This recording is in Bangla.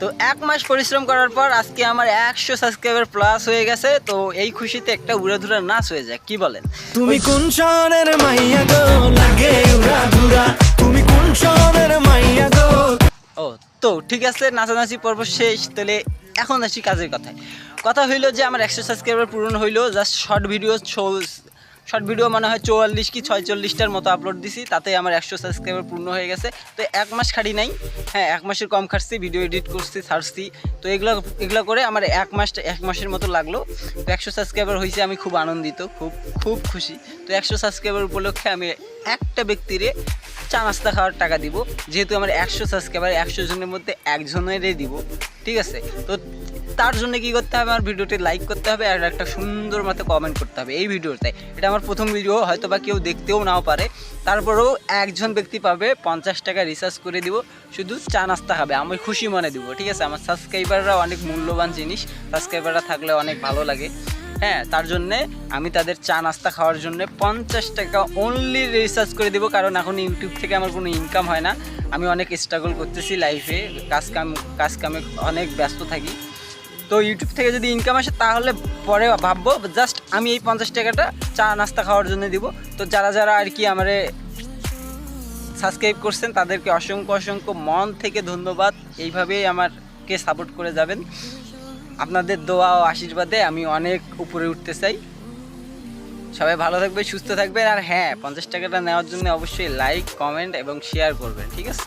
তো 1 মাস পরিশ্রম করার পর আজকে আমার 100 সাবস্ক্রাইবার প্লাস হয়ে গেছে। তো এই খুশিতে একটা উড়াধুরা নাচ হয়ে যায়, কি বলেন? তুমি কোন শহরের মাইয়া গো, লাগে উড়াধুরা, তুমি কোন শহরের মাইয়া গো। ও তো ঠিক আছে, নাচানাচি পর্ব শেষ। তাহলে এখন আসি কাজের কথায়। কথা হইলো যে আমার 100 সাবস্ক্রাইবার পূরণ হইলো। জাস্ট শর্ট ভিডিও মনে হয় 44 কি 46টার মতো আপলোড দিছি, তাতে আমার 100 সাবস্ক্রাইবার পূর্ণ হয়ে গেছে। তো 1 মাস খাটি নাই, হ্যাঁ 1 মাসের কম খাটছি, ভিডিও এডিট করছি, ছাড়ছি। তো এগুলো করে আমার 1 মাসের মতো লাগলো। তো 100 সাবস্ক্রাইবার হয়েছে, আমি খুব আনন্দিত, খুব খুব খুশি। তো 100 সাবস্ক্রাইবার উপলক্ষে আমি একটা ব্যক্তিরে চা নাস্তা খাওয়ার টাকা দিব। যেহেতু আমার 100 সাবস্ক্রাইবার, 100 জনের মধ্যে একজনেরই দিব, ঠিক আছে? তো তার জন্য কী করতে হবে, আমার ভিডিওটি লাইক করতে হবে আর একটা সুন্দর মতো কমেন্ট করতে হবে এই ভিডিওতে। এটা আমার প্রথম ভিডিও, হয়তো বা কেউ দেখতেও নাও পারে, তারপরেও একজন ব্যক্তি পাবে 50 টাকা রিচার্জ করে দিব, শুধু চা নাস্তা খাবে, আমি খুশি মনে দিব, ঠিক আছে? আমার সাবস্ক্রাইবাররা অনেক মূল্যবান জিনিস, সাবস্ক্রাইবাররা থাকলে অনেক ভালো লাগে। হ্যাঁ, তার জন্যে আমি তাদের চা নাস্তা খাওয়ার জন্য 50 টাকা অনলি রিচার্জ করে দেবো। কারণ এখন ইউটিউব থেকে আমার কোনো ইনকাম হয় না, আমি অনেক স্ট্রাগল করতেছি লাইফে, কাজ কামে অনেক ব্যস্ত থাকি। তো ইউটিউব থেকে যদি ইনকাম আসে তাহলে পরে ভাববো, জাস্ট আমি এই 50 টাকাটা চা নাস্তা খাওয়ার জন্য দিব। তো যারা আর কি আমারে সাবস্ক্রাইব করছেন তাদেরকে অসংখ্য মন থেকে ধন্যবাদ। এইভাবেই আমাকে সাপোর্ট করে যাবেন। আপনাদের দোয়া ও আশীর্বাদে আমি অনেক উপরে উঠতে চাই। সবাই ভালো থাকবে, সুস্থ থাকবে। আর হ্যাঁ, 50 টাকাটা নেওয়ার জন্য অবশ্যই লাইক, কমেন্ট এবং শেয়ার করবেন, ঠিক আছে?